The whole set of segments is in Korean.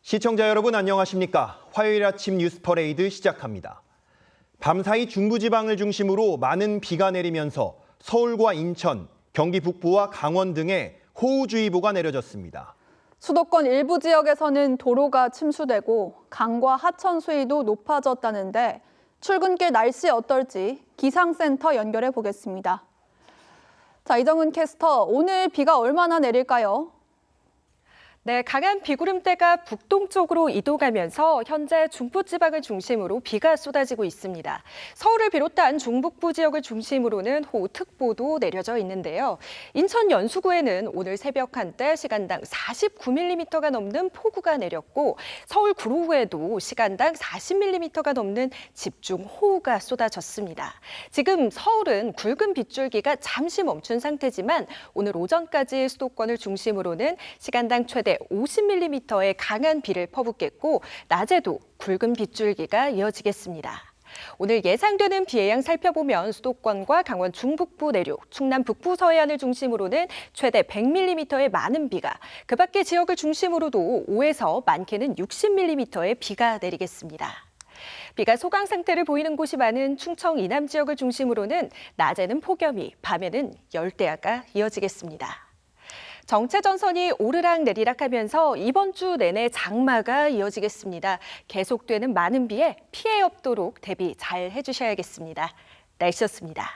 시청자 여러분 안녕하십니까? 화요일 아침 뉴스 퍼레이드 시작합니다. 밤사이 중부지방을 중심으로 많은 비가 내리면서 서울과 인천, 경기 북부와 강원 등에 호우주의보가 내려졌습니다. 수도권 일부 지역에서는 도로가 침수되고 강과 하천 수위도 높아졌다는데 출근길 날씨 어떨지 기상센터 연결해 보겠습니다. 자, 이정은 캐스터, 오늘 비가 얼마나 내릴까요? 네, 강한 비구름대가 북동쪽으로 이동하면서 현재 중부지방을 중심으로 비가 쏟아지고 있습니다. 서울을 비롯한 중북부 지역을 중심으로는 호우특보도 내려져 있는데요. 인천 연수구에는 오늘 새벽 한때 시간당 49mm가 넘는 폭우가 내렸고 서울 구로구에도 시간당 40mm가 넘는 집중호우가 쏟아졌습니다. 지금 서울은 굵은 빗줄기가 잠시 멈춘 상태지만 오늘 오전까지 수도권을 중심으로는 시간당 최대 50mm의 강한 비를 퍼붓겠고 낮에도 굵은 빗줄기가 이어지겠습니다. 오늘 예상되는 비의 양 살펴보면 수도권과 강원 중북부 내륙, 충남 북부 서해안을 중심으로는 최대 100mm의 많은 비가, 그 밖의 지역을 중심으로도 5에서 많게는 60mm의 비가 내리겠습니다. 비가 소강 상태를 보이는 곳이 많은 충청 이남 지역을 중심으로는 낮에는 폭염이, 밤에는 열대야가 이어지겠습니다. 정체 전선이 오르락 내리락 하면서 이번 주 내내 장마가 이어지겠습니다. 계속되는 많은 비에 피해 없도록 대비 잘 해주셔야겠습니다. 날씨였습니다.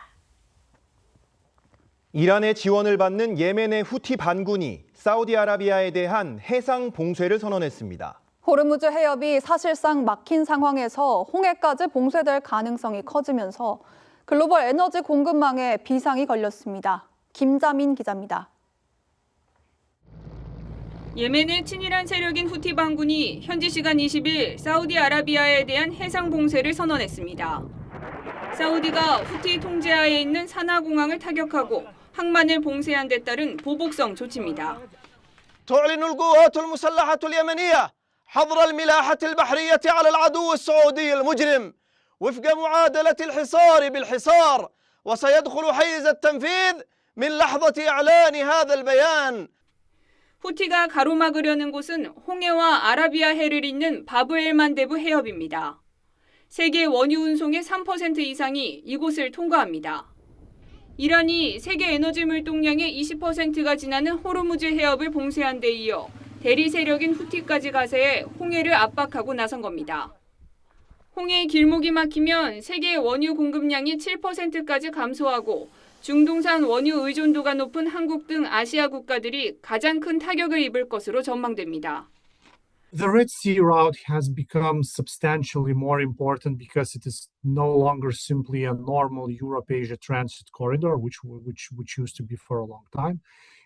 이란의 지원을 받는 예멘의 후티 반군이 사우디아라비아에 대한 해상 봉쇄를 선언했습니다. 호르무즈 해협이 사실상 막힌 상황에서 홍해까지 봉쇄될 가능성이 커지면서 글로벌 에너지 공급망에 비상이 걸렸습니다. 김자민 기자입니다. 예멘의 친이란 세력인 후티 반군이 현지 시간 20일 사우디아라비아에 대한 해상 봉쇄를 선언했습니다. 사우디가 후티 통제하에 있는 사나공항을 타격하고 항만을 봉쇄한 데 따른 보복성 조치입니다. تعلن القوات المسلحة اليمنية حظر الملاحة البحرية على العدو السعودي المجرم وفق معادلة الحصار بالحصار وسيدخل حيز التنفيذ من لحظة إعلان هذا البيان. 후티가 가로막으려는 곳은 홍해와 아라비아해를 잇는 바브엘 만데브 해협입니다. 세계 원유 운송의 3% 이상이 이곳을 통과합니다. 이란이 세계 에너지 물동량의 20%가 지나는 호르무즈 해협을 봉쇄한 데 이어 대리 세력인 후티까지 가세해 홍해를 압박하고 나선 겁니다. 홍해의 길목이 막히면 세계 원유 공급량이 7%까지 감소하고 중동산 원유 의존도가 높은 한국 등 아시아 국가들이 가장 큰 타격을 입을 것으로 전망됩니다. The Red Sea route has become substantially more important because it is no longer simply a normal Europe-Asia transit corridor, which used to be for a long time.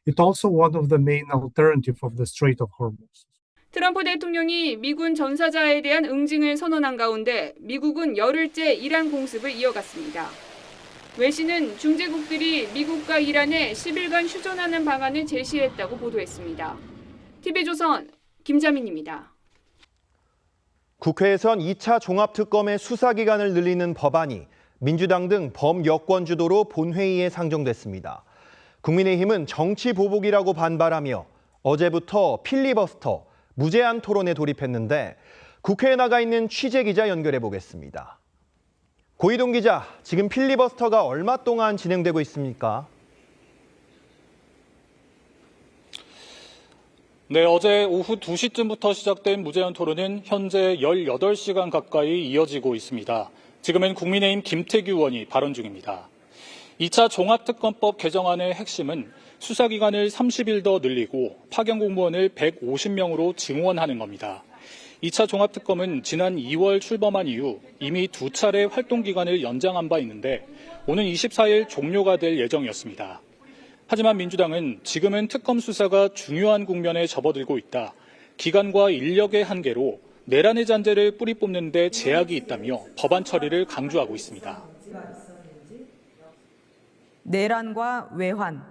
It's also one of the main alternatives of the Strait of Hormuz. 트럼프 대통령이 미군 전사자에 대한 응징을 선언한 가운데 미국은 열흘째 이란 공습을 이어갔습니다. 외신은 중재국들이 미국과 이란에 10일간 휴전하는 방안을 제시했다고 보도했습니다. TV조선 김자민입니다. 국회에선 2차 종합특검의 수사기간을 늘리는 법안이 민주당 등 범여권 주도로 본회의에 상정됐습니다. 국민의힘은 정치 보복이라고 반발하며 어제부터 필리버스터, 무제한 토론에 돌입했는데 국회에 나가 있는 취재기자 연결해 보겠습니다. 고이동 기자, 지금 필리버스터가 얼마 동안 진행되고 있습니까? 네, 어제 오후 2시쯤부터 시작된 무제한 토론은 현재 18시간 가까이 이어지고 있습니다. 지금은 국민의힘 김태규 의원이 발언 중입니다. 2차 종합특검법 개정안의 핵심은 수사기간을 30일 더 늘리고 파견 공무원을 150명으로 증원하는 겁니다. 2차 종합특검은 지난 2월 출범한 이후 이미 2차례 활동기간을 연장한 바 있는데 오는 24일 종료가 될 예정이었습니다. 하지만 민주당은 지금은 특검 수사가 중요한 국면에 접어들고 있다. 기간과 인력의 한계로 내란의 잔재를 뿌리 뽑는 데 제약이 있다며 법안 처리를 강조하고 있습니다. 내란과 외환,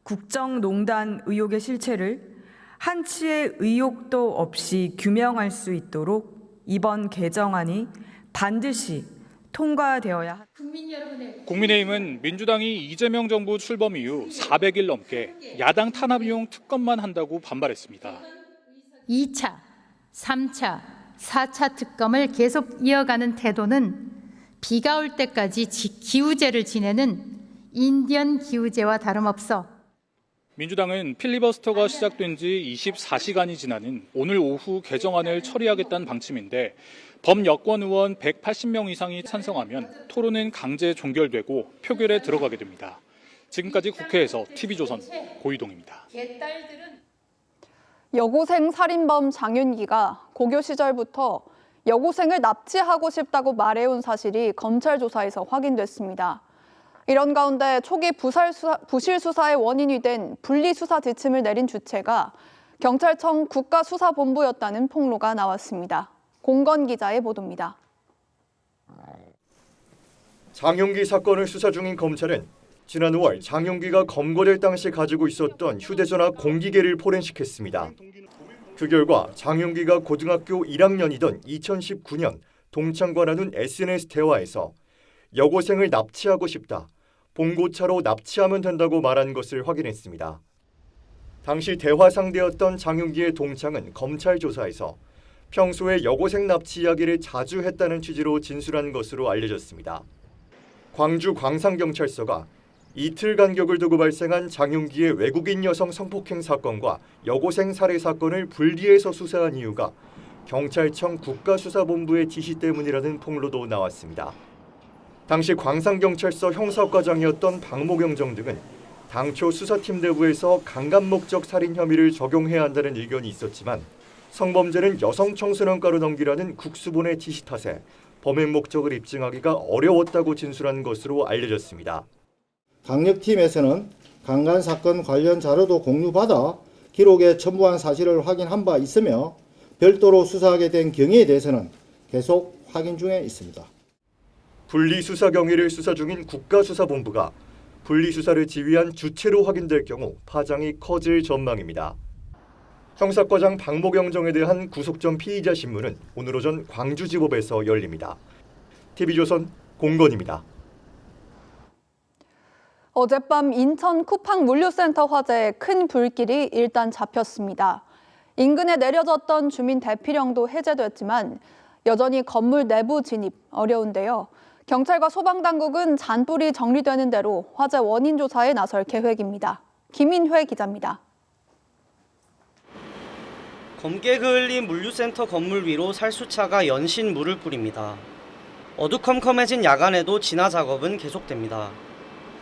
국정농단 의혹의 실체를 한치의 의혹도 없이 규명할 수 있도록 이번 개정안이 반드시 통과되어야 합니다. 국민의힘은 민주당이 이재명 정부 출범 이후 400일 넘게 야당 탄압용 특검만 한다고 반발했습니다. 2차, 3차, 4차 특검을 계속 이어가는 태도는 비가 올 때까지 기우제를 지내는 인디언 기우제와 다름없어 민주당은 필리버스터가 시작된 지 24시간이 지나는 오늘 오후 개정안을 처리하겠다는 방침인데 범여권 의원 180명 이상이 찬성하면 토론은 강제 종결되고 표결에 들어가게 됩니다. 지금까지 국회에서 TV조선 고이동입니다. 여고생 살인범 장윤기가 고교 시절부터 여고생을 납치하고 싶다고 말해온 사실이 검찰 조사에서 확인됐습니다. 이런 가운데 초기 부실 수사의 원인이 된 분리수사 지침을 내린 주체가 경찰청 국가수사본부였다는 폭로가 나왔습니다. 공건 기자의 보도입니다. 장윤기 사건을 수사 중인 검찰은 지난 5월 장윤기가 검거될 당시 가지고 있었던 휴대전화 공기계를 포렌식했습니다. 그 결과 장윤기가 고등학교 1학년이던 2019년 동창과 나눈 SNS 대화에서 여고생을 납치하고 싶다, 봉고차로 납치하면 된다고 말한 것을 확인했습니다. 당시 대화 상대였던 장윤기의 동창은 검찰 조사에서 평소에 여고생 납치 이야기를 자주 했다는 취지로 진술한 것으로 알려졌습니다. 광주 광산경찰서가 이틀 간격을 두고 발생한 장윤기의 외국인 여성 성폭행 사건과 여고생 살해 사건을 분리해서 수사한 이유가 경찰청 국가수사본부의 지시 때문이라는 폭로도 나왔습니다. 당시 광산경찰서 형사과장이었던 박모경 정 등은 당초 수사팀 내부에서 강간 목적 살인 혐의를 적용해야 한다는 의견이 있었지만 성범죄는 여성 청소년과로 넘기라는 국수본의 지시 탓에 범행 목적을 입증하기가 어려웠다고 진술한 것으로 알려졌습니다. 강력팀에서는 강간 사건 관련 자료도 공유받아 기록에 첨부한 사실을 확인한 바 있으며 별도로 수사하게 된 경위에 대해서는 계속 확인 중에 있습니다. 분리수사 경위를 수사 중인 국가수사본부가 분리수사를 지휘한 주체로 확인될 경우 파장이 커질 전망입니다. 형사과장 박모경 정에 대한 구속 전 피의자 신문은 오늘 오전 광주지법에서 열립니다. TV조선 공건입니다. 어젯밤 인천 쿠팡 물류센터 화재에 큰 불길이 일단 잡혔습니다. 인근에 내려졌던 주민 대피령도 해제됐지만 여전히 건물 내부 진입 어려운데요. 경찰과 소방당국은 잔불이 정리되는 대로 화재 원인 조사에 나설 계획입니다. 김인회 기자입니다. 검게 그을린 물류센터 건물 위로 살수차가 연신 물을 뿌립니다. 어두컴컴해진 야간에도 진화 작업은 계속됩니다.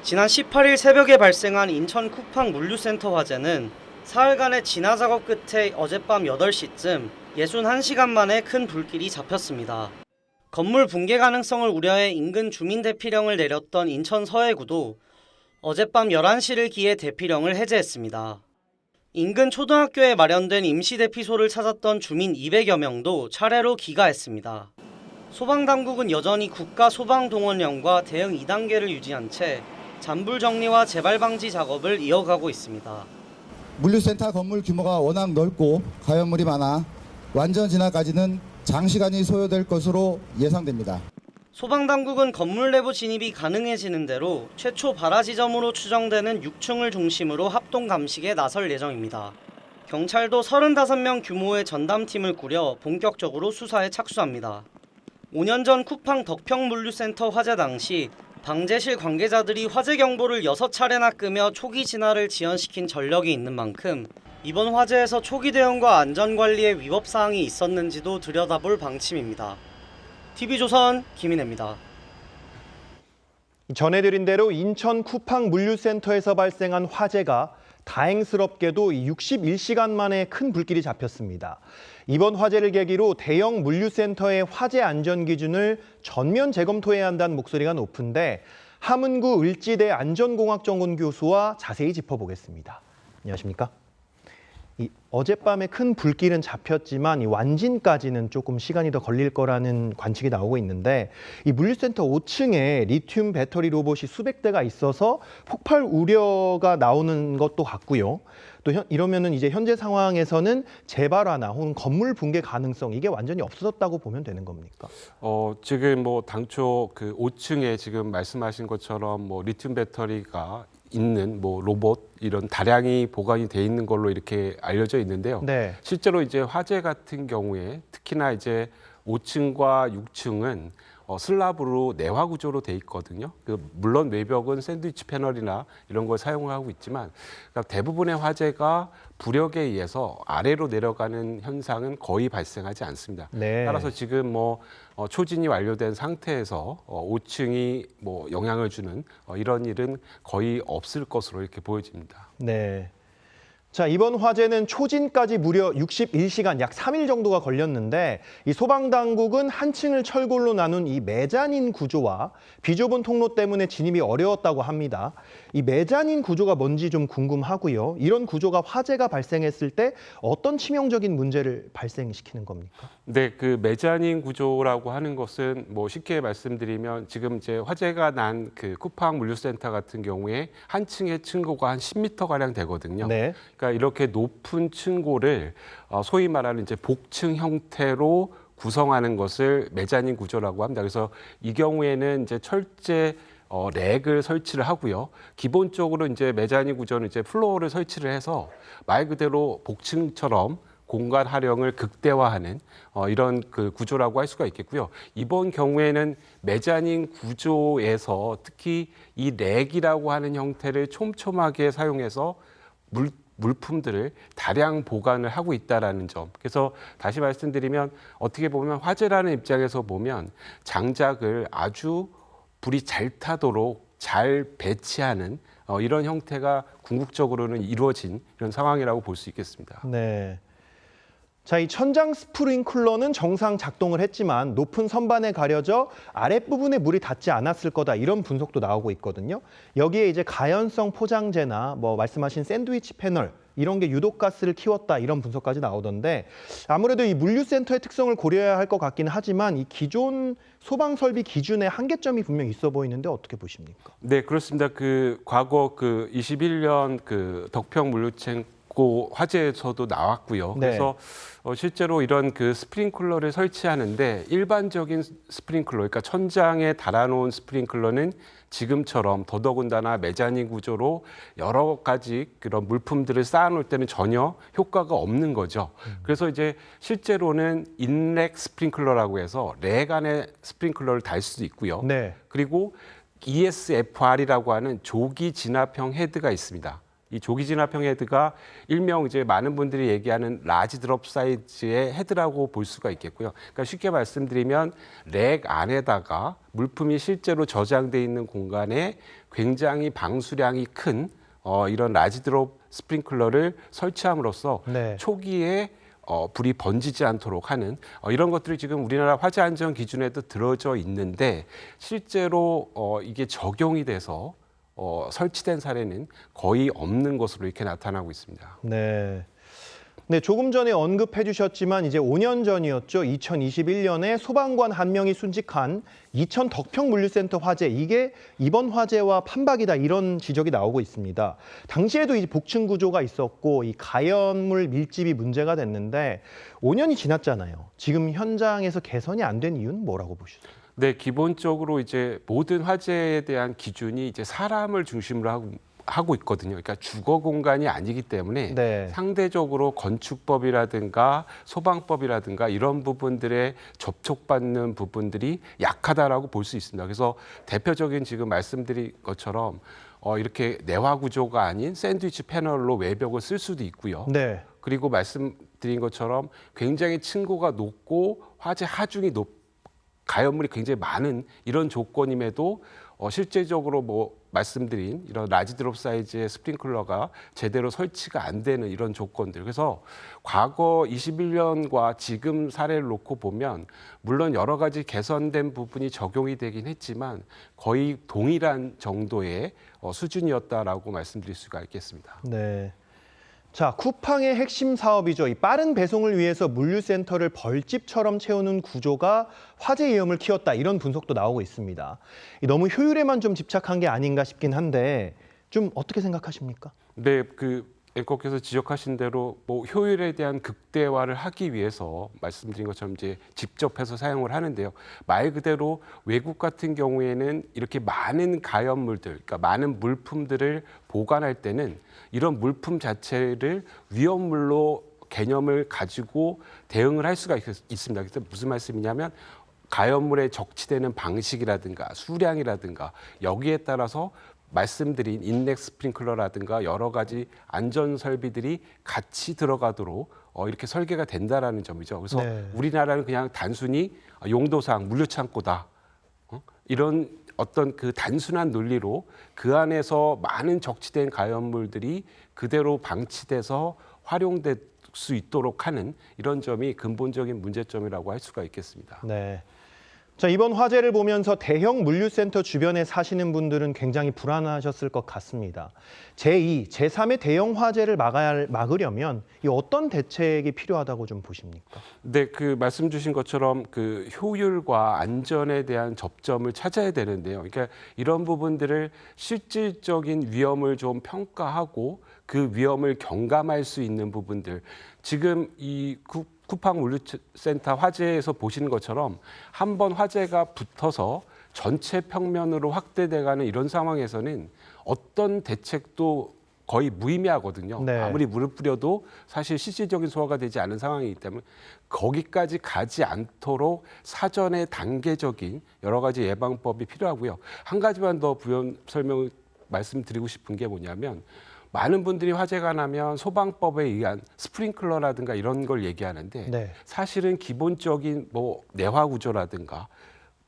지난 18일 새벽에 발생한 인천 쿠팡 물류센터 화재는 사흘간의 진화 작업 끝에 어젯밤 8시쯤 61시간 만에 큰 불길이 잡혔습니다. 건물 붕괴 가능성을 우려해 인근 주민 대피령을 내렸던 인천 서해구도 어젯밤 11시를 기해 대피령을 해제했습니다. 인근 초등학교에 마련된 임시 대피소를 찾았던 주민 200여 명도 차례로 귀가했습니다. 소방당국은 여전히 국가소방동원령과 대응 2단계를 유지한 채 잔불 정리와 재발 방지 작업을 이어가고 있습니다. 물류센터 건물 규모가 워낙 넓고 가연물이 많아 완전 진화까지는 장시간이 소요될 것으로 예상됩니다. 소방당국은 건물 내부 진입이 가능해지는 대로 최초 발화 지점으로 추정되는 6층을 중심으로 합동 감식에 나설 예정입니다. 경찰도 35명 규모의 전담팀을 꾸려 본격적으로 수사에 착수합니다. 5년 전 쿠팡 덕평 물류센터 화재 당시 방재실 관계자들이 화재 경보를 6차례나 끄며 초기 진화를 지연시킨 전력이 있는 만큼 이번 화재에서 초기 대응과 안전관리에 위법 사항이 있었는지도 들여다볼 방침입니다. TV조선 김인혜입니다. 전해드린 대로 인천 쿠팡 물류센터에서 발생한 화재가 다행스럽게도 61시간 만에 큰 불길이 잡혔습니다. 이번 화재를 계기로 대형 물류센터의 화재 안전 기준을 전면 재검토해야 한다는 목소리가 높은데 함은구 을지대 안전공학전문 교수와 자세히 짚어보겠습니다. 안녕하십니까? 어젯밤에 큰 불길은 잡혔지만 이 완진까지는 조금 시간이 더 걸릴 거라는 관측이 나오고 있는데 이 물류센터 5층에 리튬 배터리 로봇이 수백 대가 있어서 폭발 우려가 나오는 것도 같고요. 또 이러면은 이제 현재 상황에서는 재발화나 혹은 건물 붕괴 가능성 이게 완전히 없어졌다고 보면 되는 겁니까? 지금 뭐 당초 그 5층에 지금 말씀하신 것처럼 뭐 리튬 배터리가 있는 뭐 로봇 이런 다량이 보관이 돼 있는 걸로 이렇게 알려져 있는데요. 네. 실제로 이제 화재 같은 경우에 특히나 이제 5층과 6층은 슬랍으로 내화 구조로 돼 있거든요. 물론 외벽은 샌드위치 패널이나 이런 걸 사용하고 있지만 그러니까 대부분의 화재가 부력에 의해서 아래로 내려가는 현상은 거의 발생하지 않습니다. 네. 따라서 지금 뭐 초진이 완료된 상태에서 5층이 뭐 영향을 주는 이런 일은 거의 없을 것으로 이렇게 보여집니다. 네. 자, 이번 화재는 초진까지 무려 61시간, 약 3일 정도가 걸렸는데 이 소방당국은 한 층을 철골로 나눈 이 메자닌 구조와 비좁은 통로 때문에 진입이 어려웠다고 합니다. 이 메자닌 구조가 뭔지 좀 궁금하고요. 이런 구조가 화재가 발생했을 때 어떤 치명적인 문제를 발생시키는 겁니까? 네, 그 메자닌 구조라고 하는 것은 뭐 쉽게 말씀드리면 지금 이제 화재가 난 그 쿠팡 물류센터 같은 경우에 한 층의 층고가 한 10m 가량 되거든요. 네. 그러니까 이렇게 높은 층고를 소위 말하는 이제 복층 형태로 구성하는 것을 메자닌 구조라고 합니다. 그래서 이 경우에는 이제 철제 렉을 설치를 하고요. 기본적으로 이제 메자닌 구조는 이제 플로어를 설치를 해서 말 그대로 복층처럼 공간 활용을 극대화하는 이런 그 구조라고 할 수가 있겠고요. 이번 경우에는 메자닌 구조에서 특히 이 렉이라고 하는 형태를 촘촘하게 사용해서 물품들을 다량 보관을 하고 있다라는 점. 그래서 다시 말씀드리면 어떻게 보면 화재라는 입장에서 보면 장작을 아주 불이 잘 타도록 잘 배치하는 이런 형태가 궁극적으로는 이루어진 이런 상황이라고 볼 수 있겠습니다. 네. 자, 이 천장 스프링클러는 정상 작동을 했지만 높은 선반에 가려져 아랫부분에 물이 닿지 않았을 거다, 이런 분석도 나오고 있거든요. 여기에 이제 가연성 포장재나 뭐 말씀하신 샌드위치 패널 이런 게 유독가스를 키웠다, 이런 분석까지 나오던데 아무래도 이 물류센터의 특성을 고려해야 할 것 같긴 하지만 이 기존 소방 설비 기준에 한계점이 분명 있어 보이는데 어떻게 보십니까? 네, 그렇습니다. 그 과거 그 21년 그 덕평 물류창고 화재에서도 나왔고요. 네. 그래서 실제로 이런 그 스프링클러를 설치하는데 일반적인 스프링클러, 그러니까 천장에 달아놓은 스프링클러는 지금처럼 더더군다나 메자닌 구조로 여러 가지 그런 물품들을 쌓아놓을 때는 전혀 효과가 없는 거죠. 그래서 이제 실제로는 인렉 스프링클러라고 해서 렉 안에 스프링클러를 달 수도 있고요. 네. 그리고 ESFR이라고 하는 조기 진압형 헤드가 있습니다. 이 조기 진압형 헤드가 일명 이제 많은 분들이 얘기하는 라지 드롭 사이즈의 헤드라고 볼 수가 있겠고요. 그러니까 쉽게 말씀드리면 렉 안에다가 물품이 실제로 저장돼 있는 공간에 굉장히 방수량이 큰 이런 라지 드롭 스프링클러를 설치함으로써 네. 초기에 불이 번지지 않도록 하는 이런 것들이 지금 우리나라 화재 안전 기준에도 들어져 있는데 실제로 이게 적용이 돼서 설치된 사례는 거의 없는 것으로 이렇게 나타나고 있습니다. 네. 네, 조금 전에 언급해 주셨지만 이제 5년 전이었죠. 2021년에 소방관 한 명이 순직한 이천 덕평 물류센터 화재, 이게 이번 화재와 판박이다, 이런 지적이 나오고 있습니다. 당시에도 이 복층 구조가 있었고 이 가연물 밀집이 문제가 됐는데 5년이 지났잖아요. 지금 현장에서 개선이 안 된 이유는 뭐라고 보시죠? 네, 기본적으로 이제 모든 화재에 대한 기준이 이제 사람을 중심으로 하고 있거든요. 그러니까 주거 공간이 아니기 때문에 네. 상대적으로 건축법이라든가 소방법이라든가 이런 부분들에 접촉받는 부분들이 약하다라고 볼 수 있습니다. 그래서 대표적인 지금 말씀드린 것처럼 이렇게 내화 구조가 아닌 샌드위치 패널로 외벽을 쓸 수도 있고요. 네. 그리고 말씀드린 것처럼 굉장히 층고가 높고 화재 하중이 가연물이 굉장히 많은 이런 조건임에도 실제적으로 뭐 말씀드린 이런 라지 드롭 사이즈의 스프링클러가 제대로 설치가 안 되는 이런 조건들. 그래서 과거 21년과 지금 사례를 놓고 보면 물론 여러 가지 개선된 부분이 적용이 되긴 했지만 거의 동일한 정도의 수준이었다라고 말씀드릴 수가 있겠습니다. 네. 자, 쿠팡의 핵심 사업이죠. 이 빠른 배송을 위해서 물류센터를 벌집처럼 채우는 구조가 화재 위험을 키웠다, 이런 분석도 나오고 있습니다. 너무 효율에만 좀 집착한 게 아닌가 싶긴 한데 좀 어떻게 생각하십니까? 네, 그 앵커께서 지적하신 대로 뭐 효율에 대한 극대화를 하기 위해서 말씀드린 것처럼 이제 직접 해서 사용을 하는데요. 말 그대로 외국 같은 경우에는 이렇게 많은 가연물들, 그러니까 많은 물품들을 보관할 때는 이런 물품 자체를 위험물로 개념을 가지고 대응을 할 수가 있습니다. 그래서 무슨 말씀이냐면 가연물에 적치되는 방식이라든가 수량이라든가 여기에 따라서 말씀드린 인넥 스프링클러라든가 여러 가지 안전 설비들이 같이 들어가도록 이렇게 설계가 된다라는 점이죠. 그래서 네. 우리나라는 그냥 단순히 용도상 물류창고다 이런 어떤 그 단순한 논리로 그 안에서 많은 적치된 가연물들이 그대로 방치돼서 활용될 수 있도록 하는 이런 점이 근본적인 문제점이라고 할 수가 있겠습니다. 네. 자, 이번 화재를 보면서 대형 물류센터 주변에 사시는 분들은 굉장히 불안하셨을 것 같습니다. 제2, 제3의 대형 화재를 막으려면 이 어떤 대책이 필요하다고 좀 보십니까? 네, 그 말씀 주신 것처럼 그 효율과 안전에 대한 접점을 찾아야 되는데요. 그러니까 이런 부분들을 실질적인 위험을 좀 평가하고 그 위험을 경감할 수 있는 부분들. 지금 이 쿠팡 물류센터 화재에서 보시는 것처럼 한 번 화재가 붙어서 전체 평면으로 확대돼가는 이런 상황에서는 어떤 대책도 거의 무의미하거든요. 네. 아무리 물을 뿌려도 사실 실질적인 소화가 되지 않은 상황이기 때문에 거기까지 가지 않도록 사전에 단계적인 여러 가지 예방법이 필요하고요. 한 가지만 더 부연 설명을 말씀드리고 싶은 게 뭐냐면 많은 분들이 화재가 나면 소방법에 의한 스프링클러라든가 이런 걸 얘기하는데 네. 사실은 기본적인 뭐 내화 구조라든가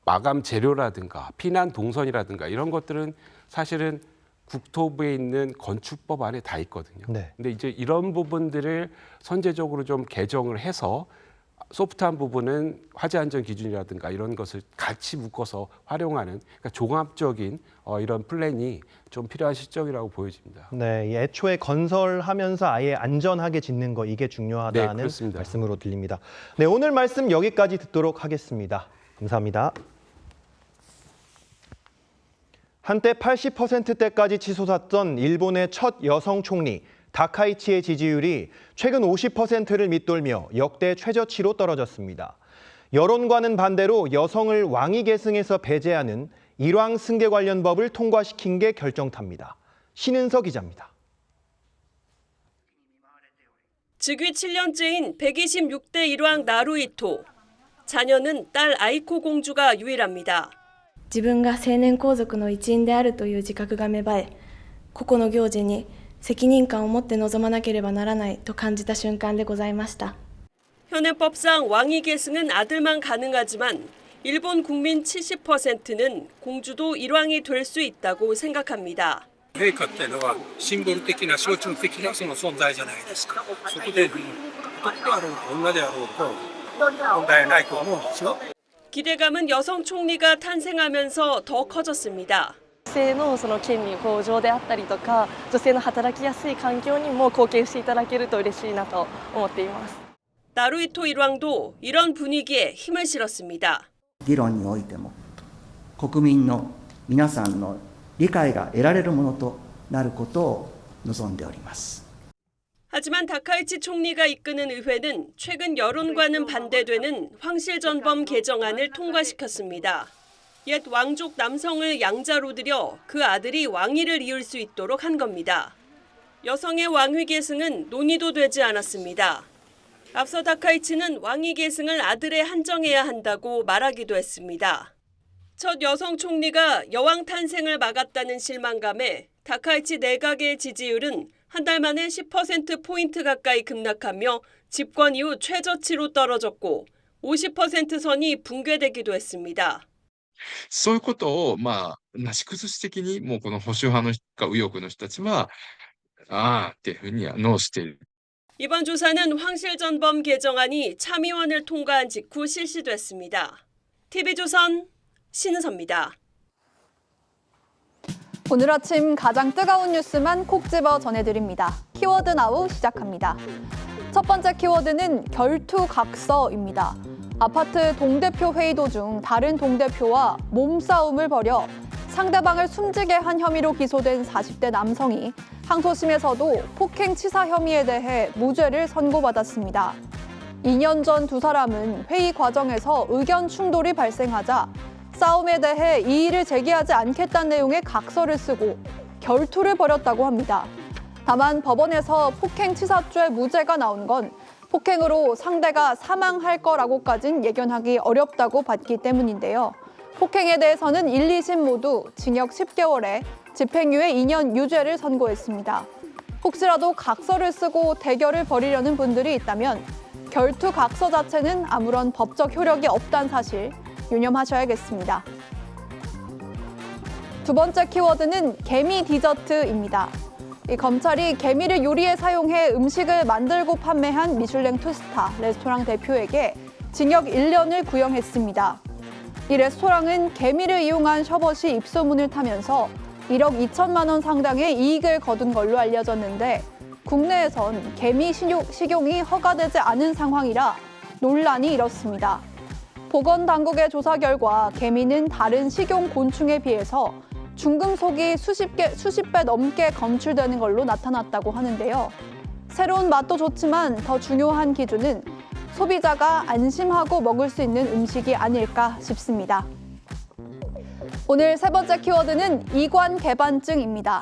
마감 재료라든가 피난 동선이라든가 이런 것들은 사실은 국토부에 있는 건축법 안에 다 있거든요. 네. 근데 이제 이런 부분들을 선제적으로 좀 개정을 해서 소프트한 부분은 화재 안전 기준이라든가 이런 것을 같이 묶어서 활용하는 그러니까 종합적인 이런 플랜이 좀 필요한 시점이라고 보여집니다. 네, 이 애초에 건설하면서 아예 안전하게 짓는 거 이게 네, 중요하다는 그렇습니다. 말씀으로 들립니다. 네, 오늘 말씀 여기까지 듣도록 하겠습니다. 감사합니다. 한때 80%대까지 치솟았던 일본의 첫 여성 총리 다카이치의 지지율이 최근 50%를 밑돌며 역대 최저치로 떨어졌습니다. 여론과는 반대로 여성을 왕위 계승에서 배제하는 일왕 승계 관련 법을 통과시킨 게 결정탑니다. 신은서 기자입니다. 즉위 7년째인 126대 일왕 나루히토. 자녀는 딸 아이코 공주가 유일합니다. 自分が成年皇族の一員であるという自覚が芽生え、個々の行事に責任感を持って臨まなければならないと感じた瞬間でございました。 현행법상 왕위 계승은 아들만 가능하지만 일본 국민 70%는 공주도 일왕이 될 수 있다고 생각합니다. 陛下っていうのはシンボル的な象徴的なその存在じゃないですか。そこでどこであろうと女であろうと問題ないと思うんですよ。 기대감은 여성 총리가 탄생하면서 더 커졌습니다. 女性のその権利向上であったりとか、女性の働きやすい環境にも貢献していただけると嬉しいなと思っています。 나루히토 일왕도 이런 분위기에 힘을 실었습니다. 議論においても国民の皆さんの理解が得られるものとなることを望んでおります。 하지만 다카이치 총리가 이끄는 의회는 최근 여론과는 반대되는 황실전범 개정안을 통과시켰습니다. 옛 왕족 남성을 양자로 들여 그 아들이 왕위를 이을 수 있도록 한 겁니다. 여성의 왕위 계승은 논의도 되지 않았습니다. 앞서 다카이치는 왕위 계승을 아들에 한정해야 한다고 말하기도 했습니다. 첫 여성 총리가 여왕 탄생을 막았다는 실망감에 다카이치 내각의 지지율은 한 달 만에 10%포인트 가까이 급락하며 집권 이후 최저치로 떨어졌고 50% 선이 붕괴되기도 했습니다. そういうことをなし崩し的にもうこの保守派の右翼の人たちはああっていうふうにノーしている。 이번 조사는 황실전범 개정안이 참의원을 통과한 직후 실시됐습니다. TV조선 신은서입니다. 오늘 아침 가장 뜨거운 뉴스만 콕 집어 전해드립니다. 키워드 나우 시작합니다. 첫 번째 키워드는 결투각서입니다. 아파트 동대표 회의 도중 다른 동대표와 몸싸움을 벌여 상대방을 숨지게 한 혐의로 기소된 40대 남성이 항소심에서도 폭행치사 혐의에 대해 무죄를 선고받았습니다. 2년 전 두 사람은 회의 과정에서 의견 충돌이 발생하자 싸움에 대해 이의를 제기하지 않겠다는 내용의 각서를 쓰고 결투를 벌였다고 합니다. 다만 법원에서 폭행치사죄 무죄가 나온 건 폭행으로 상대가 사망할 거라고까진 예견하기 어렵다고 봤기 때문인데요. 폭행에 대해서는 1, 2심 모두 징역 10개월에 집행유예 2년 유죄를 선고했습니다. 혹시라도 각서를 쓰고 대결을 벌이려는 분들이 있다면 결투 각서 자체는 아무런 법적 효력이 없다는 사실 유념하셔야겠습니다. 두 번째 키워드는 개미 디저트입니다. 검찰이 개미를 요리에 사용해 음식을 만들고 판매한 미슐랭 투스타 레스토랑 대표에게 징역 1년을 구형했습니다. 이 레스토랑은 개미를 이용한 셔벗이 입소문을 타면서 1억 2천만 원 상당의 이익을 거둔 걸로 알려졌는데 국내에선 개미 식용이 허가되지 않은 상황이라 논란이 일었습니다. 보건당국의 조사 결과 개미는 다른 식용 곤충에 비해서 중금속이 수십 배 넘게 검출되는 걸로 나타났다고 하는데요. 새로운 맛도 좋지만 더 중요한 기준은 소비자가 안심하고 먹을 수 있는 음식이 아닐까 싶습니다. 오늘 세 번째 키워드는 이관 개반증입니다.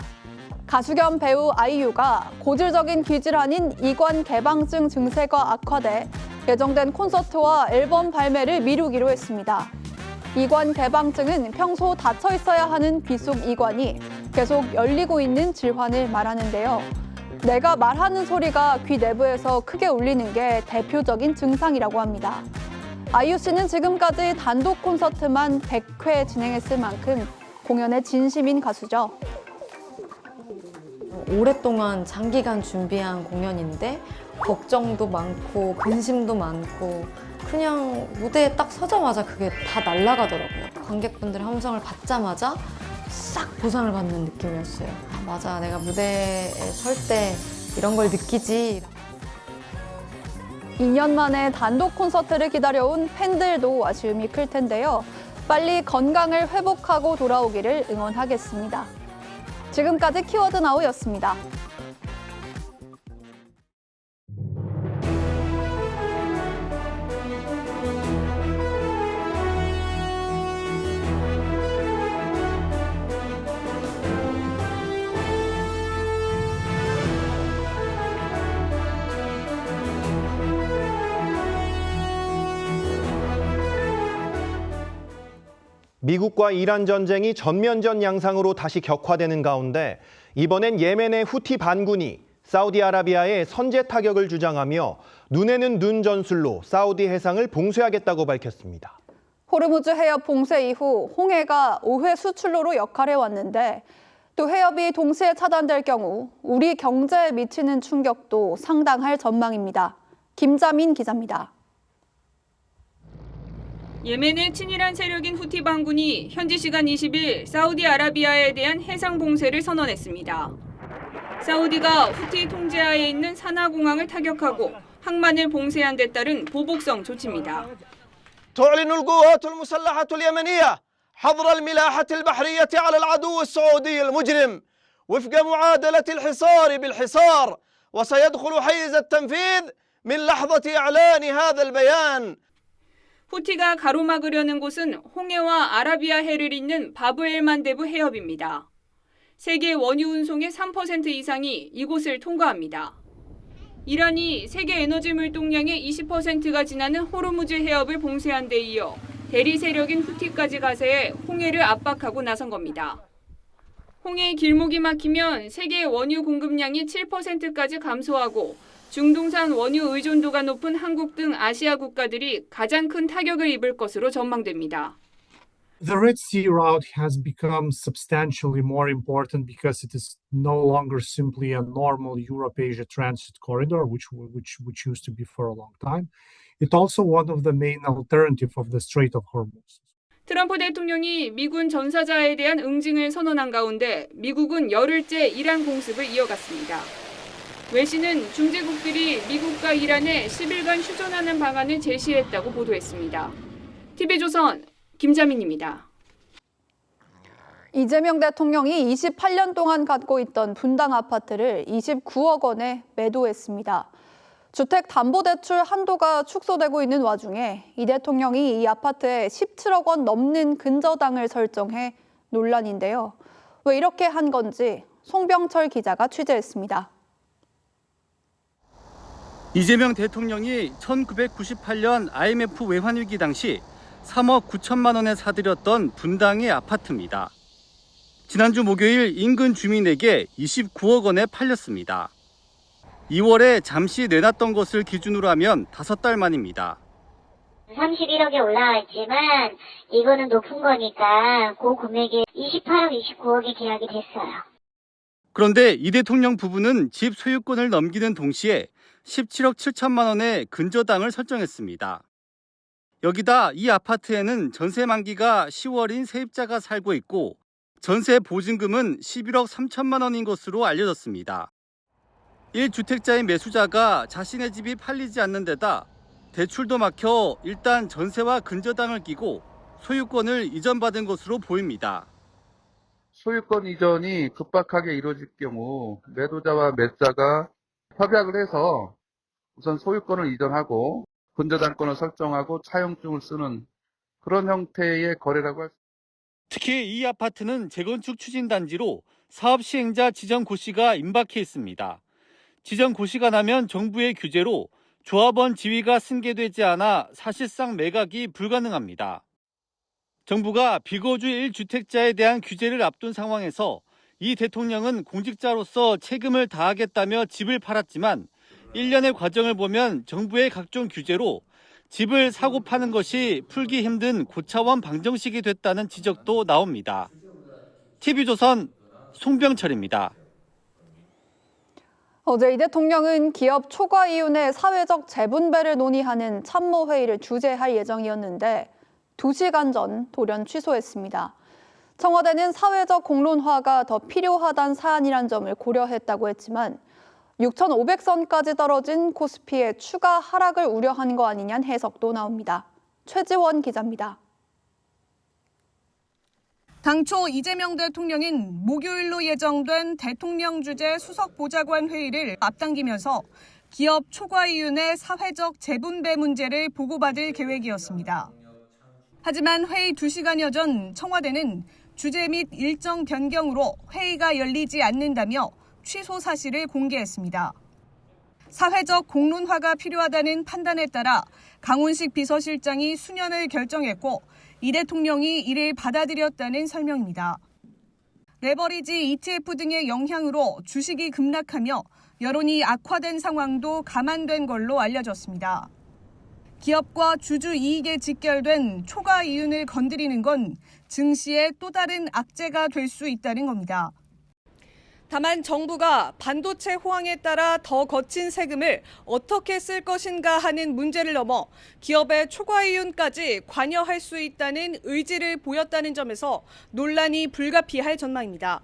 가수 겸 배우 아이유가 고질적인 기질환인 이관 개방증 증세가 악화돼 예정된 콘서트와 앨범 발매를 미루기로 했습니다. 이관 개방증은 평소 닫혀 있어야 하는 귀 속 이관이 계속 열리고 있는 질환을 말하는데요. 내가 말하는 소리가 귀 내부에서 크게 울리는 게 대표적인 증상이라고 합니다. 아이유 씨는 지금까지 단독 콘서트만 100회 진행했을 만큼 공연에 진심인 가수죠. 오랫동안 장기간 준비한 공연인데 걱정도 많고 근심도 많고 그냥 무대에 딱 서자마자 그게 다 날아가더라고요. 관객분들의 함성을 받자마자 싹 보상을 받는 느낌이었어요. 아, 맞아, 내가 무대에 설 때 이런 걸 느끼지. 2년 만에 단독 콘서트를 기다려온 팬들도 아쉬움이 클 텐데요. 빨리 건강을 회복하고 돌아오기를 응원하겠습니다. 지금까지 키워드 나우였습니다. 미국과 이란 전쟁이 전면전 양상으로 다시 격화되는 가운데 이번엔 예멘의 후티 반군이 사우디아라비아의 선제 타격을 주장하며 눈에는 눈 전술로 사우디 해상을 봉쇄하겠다고 밝혔습니다. 호르무즈 해협 봉쇄 이후 홍해가 5회 수출로로 역할해왔는데 또 해협이 동시에 차단될 경우 우리 경제에 미치는 충격도 상당할 전망입니다. 김자민 기자입니다. 예멘의 친이란 세력인 후티 반군이 현지 시간 20일 사우디아라비아에 대한 해상 봉쇄를 선언했습니다. 사우디가 후티 통제하에 있는 사나공항을 타격하고 항만을 봉쇄한 데 따른 보복성 조치입니다. تعلن القوات المسلحة اليمنية حظر الملاحة البحرية على العدو السعودي المجرم وفق معادلة الحصار بالحصار وسيدخل حيز التنفيذ من لحظة إعلان هذا البيان. 후티가 가로막으려는 곳은 홍해와 아라비아해를 잇는 바브엘만데브 해협입니다. 세계 원유 운송의 3% 이상이 이곳을 통과합니다. 이란이 세계 에너지 물동량의 20%가 지나는 호르무즈 해협을 봉쇄한 데 이어 대리 세력인 후티까지 가세해 홍해를 압박하고 나선 겁니다. 홍해의 길목이 막히면 세계 원유 공급량이 7%까지 감소하고 중동산 원유 의존도가 높은 한국 등 아시아 국가들이 가장 큰 타격을 입을 것으로 전망됩니다. The Red Sea route has become substantially more important because it is no longer simply a normal Europe-Asia transit corridor, which used to be for a long time. It's also one of the main alternatives of the Strait of Hormuz. 트럼프 대통령이 미군 전사자에 대한 응징을 선언한 가운데 미국은 열흘째 이란 공습을 이어갔습니다. 외신은 중재국들이 미국과 이란에 10일간 휴전하는 방안을 제시했다고 보도했습니다. TV조선 김자민입니다. 이재명 대통령이 28년 동안 갖고 있던 분당 아파트를 29억 원에 매도했습니다. 주택담보대출 한도가 축소되고 있는 와중에 이 대통령이 이 아파트에 17억 원 넘는 근저당을 설정해 논란인데요. 왜 이렇게 한 건지 송병철 기자가 취재했습니다. 이재명 대통령이 1998년 IMF 외환위기 당시 3억 9천만 원에 사들였던 분당의 아파트입니다. 지난주 목요일 인근 주민에게 29억 원에 팔렸습니다. 2월에 잠시 내놨던 것을 기준으로 하면 5달 만입니다. 31억에 올라와 있지만 이거는 높은 거니까 그 금액에 28억, 29억에 계약이 됐어요. 그런데 이 대통령 부부는 집 소유권을 넘기는 동시에 17억 7천만 원의 근저당을 설정했습니다. 여기다 이 아파트에는 전세 만기가 10월인 세입자가 살고 있고 전세 보증금은 11억 3천만 원인 것으로 알려졌습니다. 1주택자의 매수자가 자신의 집이 팔리지 않는 데다 대출도 막혀 일단 전세와 근저당을 끼고 소유권을 이전받은 것으로 보입니다. 소유권 이전이 급박하게 이루어질 경우 매도자와 매수자가 협약을 해서 우선 소유권을 이전하고 근저당권을 설정하고 차용증을 쓰는 그런 형태의 거래라고 할 수 있습니다. 특히 이 아파트는 재건축 추진단지로 사업 시행자 지정 고시가 임박해 있습니다. 지정 고시가 나면 정부의 규제로 조합원 지위가 승계되지 않아 사실상 매각이 불가능합니다. 정부가 비거주 1주택자에 대한 규제를 앞둔 상황에서 이 대통령은 공직자로서 책임을 다하겠다며 집을 팔았지만 1년의 과정을 보면 정부의 각종 규제로 집을 사고 파는 것이 풀기 힘든 고차원 방정식이 됐다는 지적도 나옵니다. TV조선 송병철입니다. 어제 이 대통령은 기업 초과 이윤의 사회적 재분배를 논의하는 참모회의를 주재할 예정이었는데 2시간 전 돌연 취소했습니다. 청와대는 사회적 공론화가 더 필요하다는 사안이란 점을 고려했다고 했지만 6,500선까지 떨어진 코스피의 추가 하락을 우려한 거 아니냐는 해석도 나옵니다. 최지원 기자입니다. 당초 이재명 대통령은 목요일로 예정된 대통령 주재 수석보좌관 회의를 앞당기면서 기업 초과 이윤의 사회적 재분배 문제를 보고받을 계획이었습니다. 하지만 회의 2시간여 전 청와대는 주재 및 일정 변경으로 회의가 열리지 않는다며 취소 사실을 공개했습니다. 사회적 공론화가 필요하다는 판단에 따라 강훈식 비서실장이 수년을 결정했고 이 대통령이 이를 받아들였다는 설명입니다. 레버리지 ETF 등의 영향으로 주식이 급락하며 여론이 악화된 상황도 감안된 걸로 알려졌습니다. 기업과 주주 이익에 직결된 초과 이윤을 건드리는 건 증시의 또 다른 악재가 될 수 있다는 겁니다. 다만 정부가 반도체 호황에 따라 더 거친 세금을 어떻게 쓸 것인가 하는 문제를 넘어 기업의 초과 이윤까지 관여할 수 있다는 의지를 보였다는 점에서 논란이 불가피할 전망입니다.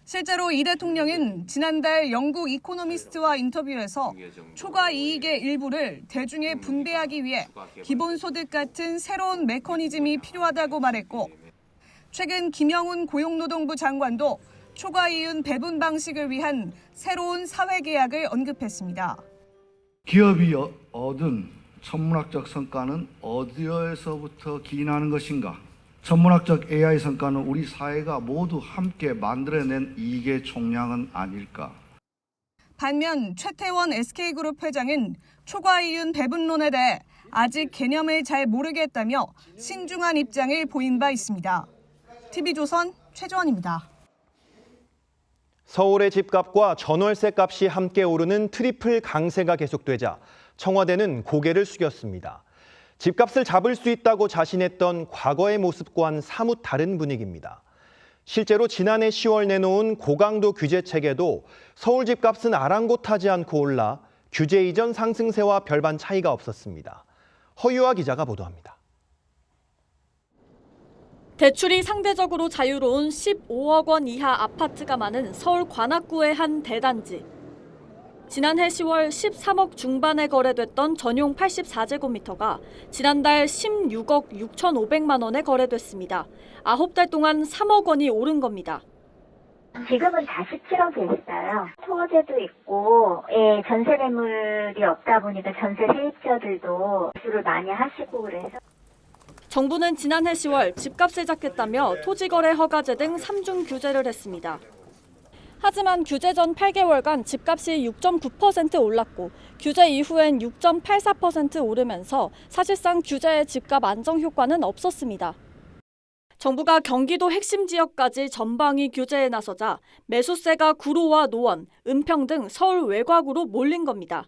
실제로 이 대통령은 지난달 영국 이코노미스트와 인터뷰에서 초과 이익의 일부를 대중에 분배하기 위해 기본소득 같은 새로운 메커니즘이 필요하다고 말했고 최근 김영훈 고용노동부 장관도 초과 이윤 배분 방식을 위한 새로운 사회계약을 언급했습니다. 기업이 얻은 천문학적 성과는 어디에서부터 기인하는 것인가? 천문학적 AI 성과는 우리 사회가 모두 함께 만들어낸 이익의 총량은 아닐까? 반면 최태원 SK그룹 회장은 초과 이윤 배분론에 대해 아직 개념을 잘 모르겠다며 신중한 입장을 보인 바 있습니다. TV조선 최지원입니다. 서울의 집값과 전월세 값이 함께 오르는 트리플 강세가 계속되자 청와대는 고개를 숙였습니다. 집값을 잡을 수 있다고 자신했던 과거의 모습과는 사뭇 다른 분위기입니다. 실제로 지난해 10월 내놓은 고강도 규제 체계도 서울 집값은 아랑곳하지 않고 올라 규제 이전 상승세와 별반 차이가 없었습니다. 허유아 기자가 보도합니다. 대출이 상대적으로 자유로운 15억 원 이하 아파트가 많은 서울 관악구의 한 대단지. 지난해 10월 13억 중반에 거래됐던 전용 84제곱미터가 지난달 16억 6,500만 원에 거래됐습니다. 9달 동안 3억 원이 오른 겁니다. 지금은 다 17억이 있어요. 토지도 있고, 전세 매물이 없다 보니까 전세 세입자들도 수를 많이 하시고 그래서. 정부는 지난해 10월 집값을 잡겠다며 토지거래 허가제 등 3중 규제를 했습니다. 하지만 규제 전 8개월간 집값이 6.9% 올랐고 규제 이후엔 6.84% 오르면서 사실상 규제의 집값 안정 효과는 없었습니다. 정부가 경기도 핵심 지역까지 전방위 규제에 나서자 매수세가 구로와 노원, 은평 등 서울 외곽으로 몰린 겁니다.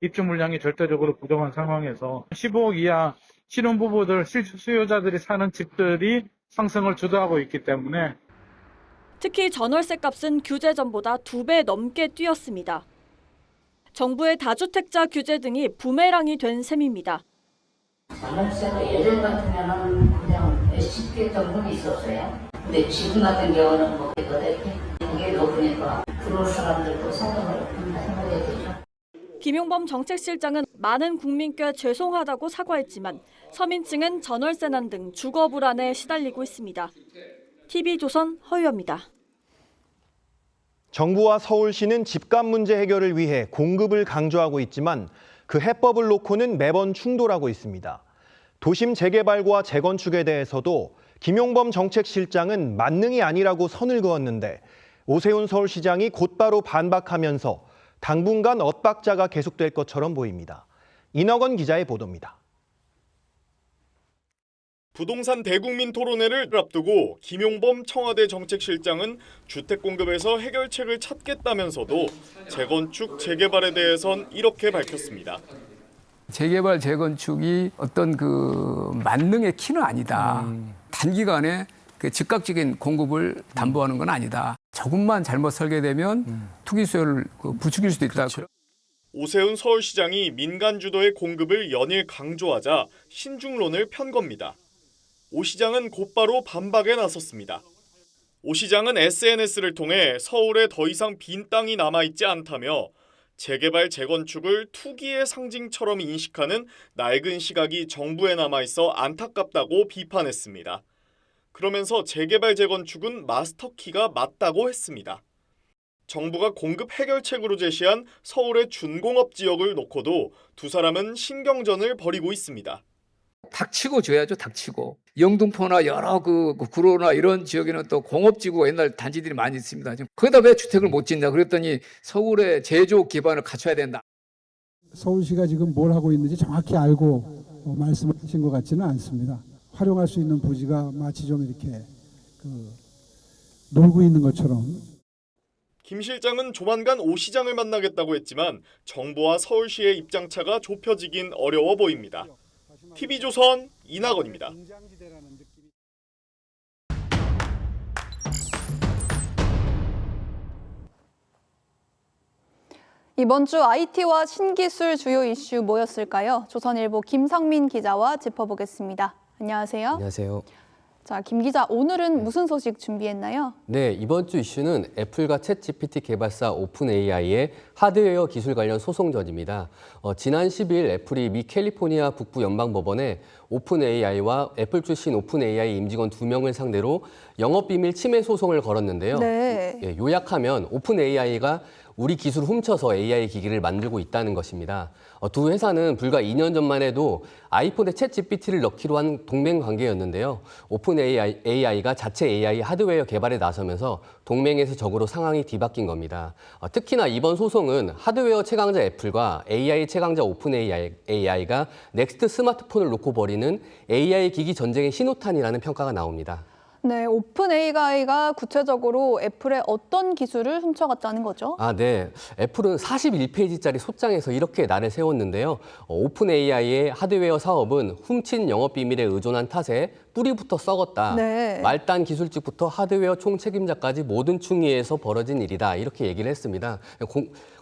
입주 물량이 절대적으로 부족한 상황에서 15억 이하 신혼부부들, 수요자들이 사는 집들이 상승을 주도하고 있기 때문에 특히 전월세 값은 규제 전보다 2배 넘게 뛰었습니다. 정부의 다주택자 규제 등이 부메랑이 된 셈입니다. 전월세도 예전 같으면 그냥 쉽게 정도는 있었어요. 근데 지금 같은 경우는 뭐 그게 높으니까 들어올 사람들도 상당히 높은 생각이 되죠. 김용범 정책실장은 많은 국민께 죄송하다고 사과했지만 서민층은 전월세난 등 주거 불안에 시달리고 있습니다. TV조선 허유입니다. 정부와 서울시는 집값 문제 해결을 위해 공급을 강조하고 있지만 그 해법을 놓고는 매번 충돌하고 있습니다. 도심 재개발과 재건축에 대해서도 김용범 정책실장은 만능이 아니라고 선을 그었는데 오세훈 서울시장이 곧바로 반박하면서 당분간 엇박자가 계속될 것처럼 보입니다. 인학원 기자의 보도입니다. 부동산 대국민 토론회를 앞두고 김용범 청와대 정책실장은 주택 공급에서 해결책을 찾겠다면서도 재건축, 재개발에 대해선 이렇게 밝혔습니다. 재개발, 재건축이 어떤 그 만능의 키는 아니다. 단기간에 그 즉각적인 공급을 담보하는 건 아니다. 조금만 잘못 설계되면 투기 수요를 부추길 수도 있다. 그렇죠. 오세훈 서울시장이 민간 주도의 공급을 연일 강조하자 신중론을 편 겁니다. 오 시장은 곧바로 반박에 나섰습니다. 오 시장은 SNS를 통해 서울에 더 이상 빈 땅이 남아있지 않다며 재개발, 재건축을 투기의 상징처럼 인식하는 낡은 시각이 정부에 남아있어 안타깝다고 비판했습니다. 그러면서 재개발, 재건축은 마스터키가 맞다고 했습니다. 정부가 공급 해결책으로 제시한 서울의 준공업 지역을 놓고도 두 사람은 신경전을 벌이고 있습니다. 닥치고 줘야죠, 닥치고. 영등포나 여러 구로나 이런 지역에는 또 공업지구가 옛날 단지들이 많이 있습니다. 거기다 왜 주택을 못 짓냐 그랬더니 서울의 제조 기반을 갖춰야 된다. 서울시가 지금 뭘 하고 있는지 정확히 알고 말씀을 하신 것 같지는 않습니다. 활용할 수 있는 부지가 마치 좀 이렇게 놀고 있는 것처럼. 김 실장은 조만간 오 시장을 만나겠다고 했지만 정부와 서울시의 입장차가 좁혀지긴 어려워 보입니다. TV조선 이낙원입니다. 이번 주 IT와 신기술 주요 이슈 뭐였을까요? 조선일보 김성민 기자와 짚어보겠습니다. 안녕하세요. 안녕하세요. 자, 김 기자, 오늘은 무슨 소식 준비했나요? 네, 이번 주 이슈는 애플과 챗GPT 개발사 오픈AI의 하드웨어 기술 관련 소송전입니다. 지난 10일 애플이 미 캘리포니아 북부 연방법원에 오픈AI와 애플 출신 오픈AI 임직원 2명을 상대로 영업비밀 침해 소송을 걸었는데요. 네. 요약하면 오픈AI가 우리 기술을 훔쳐서 AI 기기를 만들고 있다는 것입니다. 두 회사는 불과 2년 전만 해도 아이폰에 챗GPT를 넣기로 한 동맹 관계였는데요. 오픈AI가 자체 AI 하드웨어 개발에 나서면서 동맹에서 적으로 상황이 뒤바뀐 겁니다. 특히나 이번 소송은 하드웨어 최강자 애플과 AI 최강자 오픈AI가 넥스트 스마트폰을 놓고 벌이는 AI 기기 전쟁의 신호탄이라는 평가가 나옵니다. 네, 오픈AI가 구체적으로 애플의 어떤 기술을 훔쳐갔다는 거죠? 네. 애플은 41페이지짜리 소장에서 이렇게 날을 세웠는데요. 오픈AI의 하드웨어 사업은 훔친 영업비밀에 의존한 탓에 뿌리부터 썩었다. 네. 말단 기술직부터 하드웨어 총책임자까지 모든 충의에서 벌어진 일이다. 이렇게 얘기를 했습니다.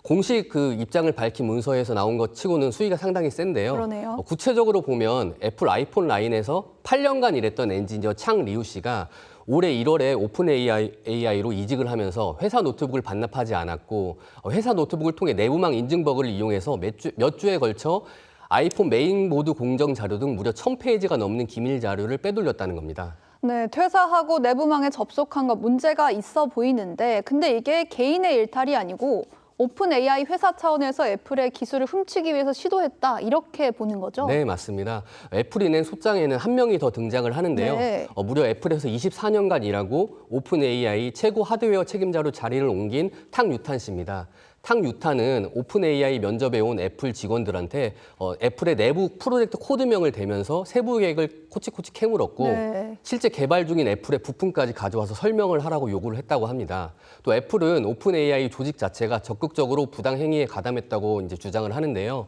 공식 그 입장을 밝힌 문서에서 나온 것 치고는 수위가 상당히 센데요. 그러네요. 구체적으로 보면 애플 아이폰 라인에서 8년간 일했던 엔지니어 창 리우 씨가 올해 1월에 오픈 AI로 이직을 하면서 회사 노트북을 반납하지 않았고 회사 노트북을 통해 내부망 인증버그를 이용해서 몇 주에 걸쳐 아이폰 메인보드 공정 자료 등 무려 1000페이지가 넘는 기밀 자료를 빼돌렸다는 겁니다. 네, 퇴사하고 내부망에 접속한 거 문제가 있어 보이는데 근데 이게 개인의 일탈이 아니고 오픈 AI 회사 차원에서 애플의 기술을 훔치기 위해서 시도했다 이렇게 보는 거죠? 네, 맞습니다. 애플이 낸 소장에는 한 명이 더 등장을 하는데요. 네. 무려 애플에서 24년간 일하고 오픈 AI 최고 하드웨어 책임자로 자리를 옮긴 탕 유탄 씨입니다. 탕 유탄은 오픈 AI 면접에 온 애플 직원들한테 애플의 내부 프로젝트 코드명을 대면서 세부 계획을 코치코치 캐물었고 네. 실제 개발 중인 애플의 부품까지 가져와서 설명을 하라고 요구를 했다고 합니다. 또 애플은 오픈 AI 조직 자체가 적극적으로 부당 행위에 가담했다고 이제 주장을 하는데요.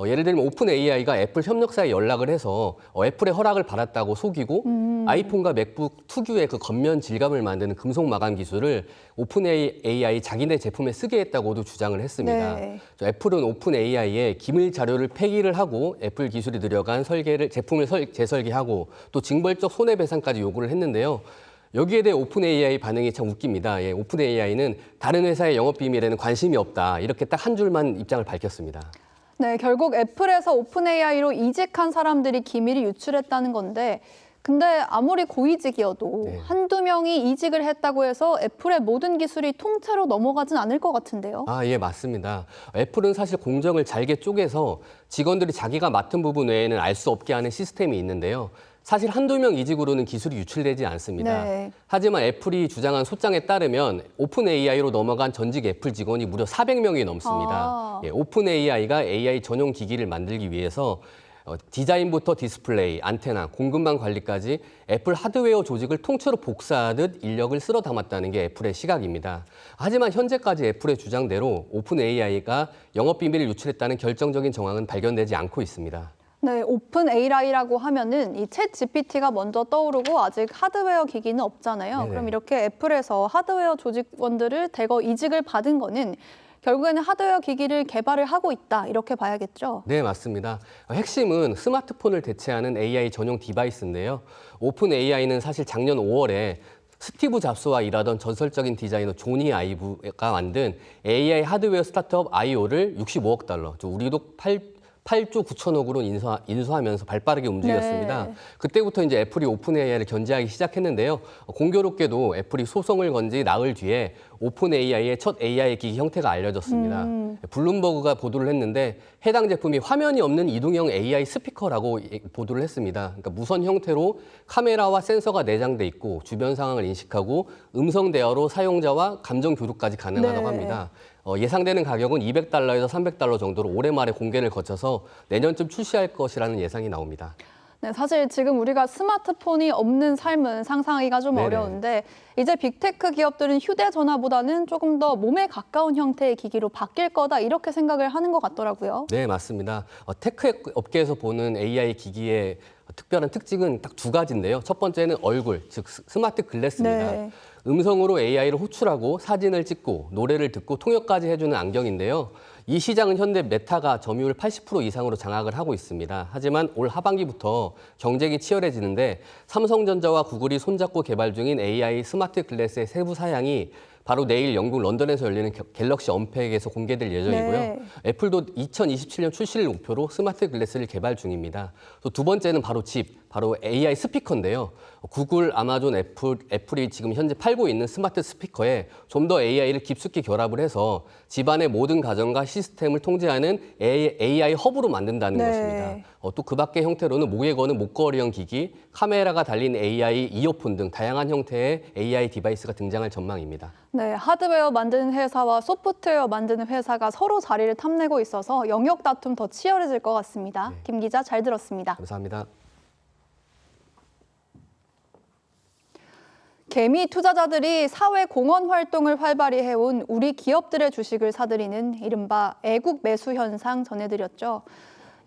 예를 들면 오픈 AI가 애플 협력사에 연락을 해서 애플의 허락을 받았다고 속이고 아이폰과 맥북 특유의 그 겉면 질감을 만드는 금속 마감 기술을 오픈 AI 자기네 제품에 쓰게 했다고도 주장을 했습니다. 네. 애플은 오픈 AI에 기밀 자료를 폐기를 하고 애플 기술이 들여간 제품을 재설계하고 또 징벌적 손해배상까지 요구를 했는데요. 여기에 대해 오픈 AI 반응이 참 웃깁니다. 오픈 AI는 다른 회사의 영업 비밀에는 관심이 없다. 이렇게 딱 한 줄만 입장을 밝혔습니다. 네, 결국 애플에서 오픈 AI로 이직한 사람들이 기밀이 유출했다는 건데 근데 아무리 고이직이어도 네. 한두 명이 이직을 했다고 해서 애플의 모든 기술이 통째로 넘어가진 않을 것 같은데요. 예, 맞습니다. 애플은 사실 공정을 잘게 쪼개서 직원들이 자기가 맡은 부분 외에는 알 수 없게 하는 시스템이 있는데요. 사실 한두 명 이직으로는 기술이 유출되지 않습니다. 네. 하지만 애플이 주장한 소장에 따르면 오픈 AI로 넘어간 전직 애플 직원이 무려 400명이 넘습니다. 오픈 AI가 AI 전용 기기를 만들기 위해서 디자인부터 디스플레이, 안테나, 공급망 관리까지 애플 하드웨어 조직을 통째로 복사하듯 인력을 쓸어 담았다는 게 애플의 시각입니다. 하지만 현재까지 애플의 주장대로 오픈 AI가 영업 비밀을 유출했다는 결정적인 정황은 발견되지 않고 있습니다. 네, 오픈 AI라고 하면은 이 챗 GPT가 먼저 떠오르고 아직 하드웨어 기기는 없잖아요. 네네. 그럼 이렇게 애플에서 하드웨어 조직원들을 대거 이직을 받은 거는 결국에는 하드웨어 기기를 개발을 하고 있다 이렇게 봐야겠죠. 네, 맞습니다. 핵심은 스마트폰을 대체하는 AI 전용 디바이스인데요. 오픈 AI는 사실 작년 5월에 스티브 잡스와 일하던 전설적인 디자이너 조니 아이브가 만든 AI 하드웨어 스타트업 IO를 65억 달러, 우리도 8조 9천억으로 인수하면서 발빠르게 움직였습니다. 네. 그때부터 이제 애플이 오픈 AI를 견제하기 시작했는데요. 공교롭게도 애플이 소송을 건 지 나흘 뒤에 오픈 AI의 첫 AI 기기 형태가 알려졌습니다. 블룸버그가 보도를 했는데 해당 제품이 화면이 없는 이동형 AI 스피커라고 보도를 했습니다. 그러니까 무선 형태로 카메라와 센서가 내장돼 있고 주변 상황을 인식하고 음성 대화로 사용자와 감정 교류까지 가능하다고 네. 합니다. 예상되는 가격은 $200에서 $300 정도로 올해 말에 공개를 거쳐서 내년쯤 출시할 것이라는 예상이 나옵니다. 네, 사실 지금 우리가 스마트폰이 없는 삶은 상상하기가 좀 네네. 어려운데 이제 빅테크 기업들은 휴대전화보다는 조금 더 몸에 가까운 형태의 기기로 바뀔 거다 이렇게 생각을 하는 것 같더라고요. 네, 맞습니다. 테크 업계에서 보는 AI 기기의 특별한 특징은 딱 두 가지인데요. 첫 번째는 얼굴, 즉 스마트 글래스입니다. 네. 음성으로 AI를 호출하고 사진을 찍고 노래를 듣고 통역까지 해주는 안경인데요. 이 시장은 현재 메타가 점유율 80% 이상으로 장악을 하고 있습니다. 하지만 올 하반기부터 경쟁이 치열해지는데 삼성전자와 구글이 손잡고 개발 중인 AI 스마트 글래스의 세부 사양이 바로 내일 영국 런던에서 열리는 갤럭시 언팩에서 공개될 예정이고요. 네. 애플도 2027년 출시를 목표로 스마트 글래스를 개발 중입니다. 또 두 번째는 바로 바로 AI 스피커인데요. 구글, 아마존, 애플이 지금 현재 팔고 있는 스마트 스피커에 좀 더 AI를 깊숙이 결합을 해서 집안의 모든 가정과 시스템을 통제하는 AI 허브로 만든다는 네. 것입니다. 또 그 밖의 형태로는 목에 거는 목걸이형 기기, 카메라가 달린 AI 이어폰 등 다양한 형태의 AI 디바이스가 등장할 전망입니다. 네, 하드웨어 만드는 회사와 소프트웨어 만드는 회사가 서로 자리를 탐내고 있어서 영역 다툼 더 치열해질 것 같습니다. 김 기자 잘 들었습니다. 감사합니다. 개미 투자자들이 사회 공헌 활동을 활발히 해온 우리 기업들의 주식을 사들이는 이른바 애국 매수 현상 전해드렸죠.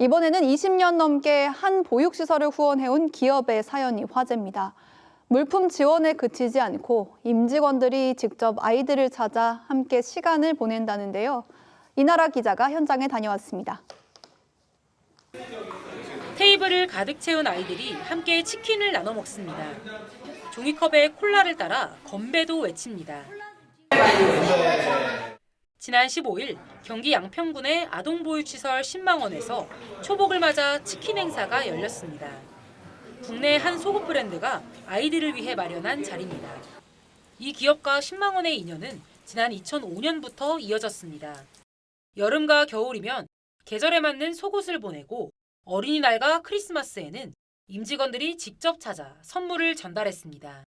이번에는 20년 넘게 한 보육시설을 후원해온 기업의 사연이 화제입니다. 물품 지원에 그치지 않고 임직원들이 직접 아이들을 찾아 함께 시간을 보낸다는데요. 이나라 기자가 현장에 다녀왔습니다. 테이블을 가득 채운 아이들이 함께 치킨을 나눠 먹습니다. 종이컵에 콜라를 따라 건배도 외칩니다. 지난 15일 경기 양평군의 아동보육시설 신망원에서 초복을 맞아 치킨 행사가 열렸습니다. 국내 한 속옷 브랜드가 아이들을 위해 마련한 자리입니다. 이 기업과 신망원의 인연은 지난 2005년부터 이어졌습니다. 여름과 겨울이면 계절에 맞는 속옷을 보내고 어린이날과 크리스마스에는 임직원들이 직접 찾아 선물을 전달했습니다.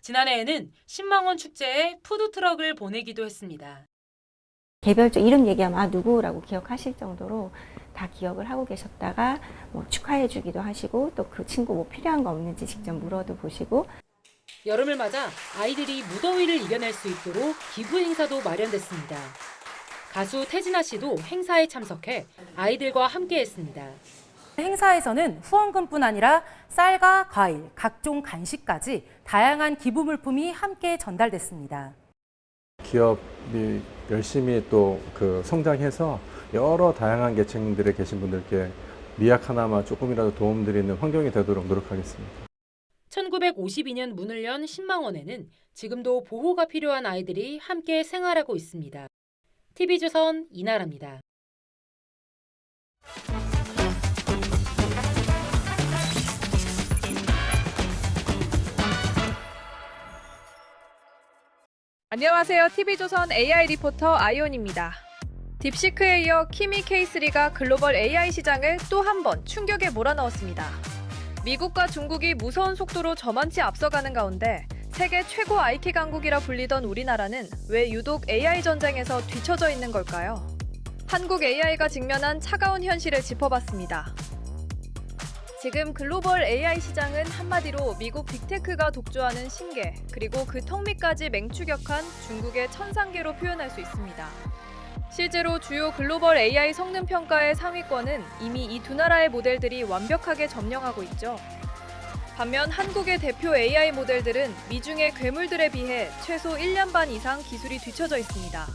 지난해에는 신망원 축제에 푸드트럭을 보내기도 했습니다. 개별적 이름 얘기하면 누구라고 기억하실 정도로 다 기억을 하고 계셨다가 축하해 주기도 하시고 또 그 친구 필요한 거 없는지 직접 물어도 보시고. 여름을 맞아 아이들이 무더위를 이겨낼 수 있도록 기부 행사도 마련됐습니다. 가수 태진아 씨도 행사에 참석해 아이들과 함께했습니다. 행사에서는 후원금뿐 아니라 쌀과 과일, 각종 간식까지 다양한 기부 물품이 함께 전달됐습니다. 기업이 열심히 또 성장해서 여러 다양한 계층들에 계신 분들께 미약 하나만 조금이라도 도움드리는 환경이 되도록 노력하겠습니다. 1952년 문을 연 신망원에는 지금도 보호가 필요한 아이들이 함께 생활하고 있습니다. TV조선 이나라입니다. 안녕하세요. TV조선 AI 리포터 아이온입니다. 딥시크에 이어 키미 K3가 글로벌 AI 시장을 또 한 번 충격에 몰아넣었습니다. 미국과 중국이 무서운 속도로 저만치 앞서가는 가운데 세계 최고 IT 강국이라 불리던 우리나라는 왜 유독 AI 전쟁에서 뒤처져 있는 걸까요? 한국 AI가 직면한 차가운 현실을 짚어봤습니다. 지금 글로벌 AI 시장은 한마디로 미국 빅테크가 독주하는 신계, 그리고 그 턱 밑까지 맹추격한 중국의 천상계로 표현할 수 있습니다. 실제로 주요 글로벌 AI 성능 평가의 상위권은 이미 이 두 나라의 모델들이 완벽하게 점령하고 있죠. 반면 한국의 대표 AI 모델들은 미중의 괴물들에 비해 최소 1년 반 이상 기술이 뒤처져 있습니다.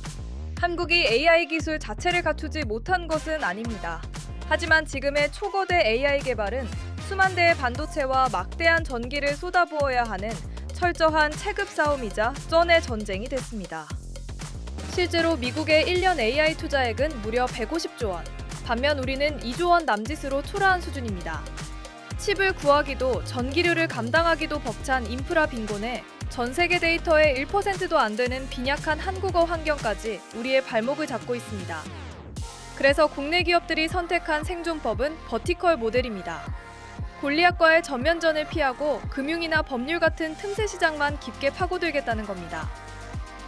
한국이 AI 기술 자체를 갖추지 못한 것은 아닙니다. 하지만 지금의 초거대 AI 개발은 수만 대의 반도체와 막대한 전기를 쏟아부어야 하는 철저한 체급 싸움이자 쩐의 전쟁이 됐습니다. 실제로 미국의 1년 AI 투자액은 무려 150조 원, 반면 우리는 2조 원 남짓으로 초라한 수준입니다. 칩을 구하기도 전기료를 감당하기도 벅찬 인프라 빈곤에 전 세계 데이터의 1%도 안 되는 빈약한 한국어 환경까지 우리의 발목을 잡고 있습니다. 그래서 국내 기업들이 선택한 생존법은 버티컬 모델입니다. 골리앗과의 전면전을 피하고 금융이나 법률 같은 틈새 시장만 깊게 파고들겠다는 겁니다.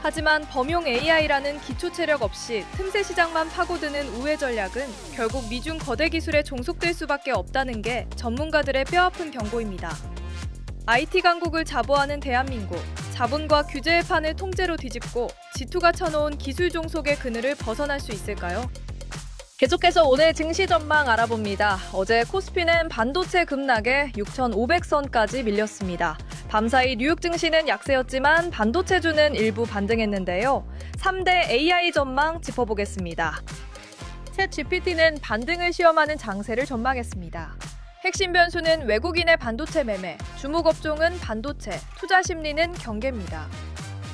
하지만 범용 AI라는 기초 체력 없이 틈새 시장만 파고드는 우회 전략은 결국 미중 거대 기술에 종속될 수밖에 없다는 게 전문가들의 뼈아픈 경고입니다. IT 강국을 자부하는 대한민국, 자본과 규제의 판을 통째로 뒤집고 G2가 쳐놓은 기술 종속의 그늘을 벗어날 수 있을까요? 계속해서 오늘 증시 전망 알아봅니다. 어제 코스피는 반도체 급락에 6,500선까지 밀렸습니다. 밤사이 뉴욕 증시는 약세였지만 반도체주는 일부 반등했는데요. 3대 AI 전망 짚어보겠습니다. 챗 GPT는 반등을 시험하는 장세를 전망했습니다. 핵심 변수는 외국인의 반도체 매매, 주목 업종은 반도체, 투자 심리는 경계입니다.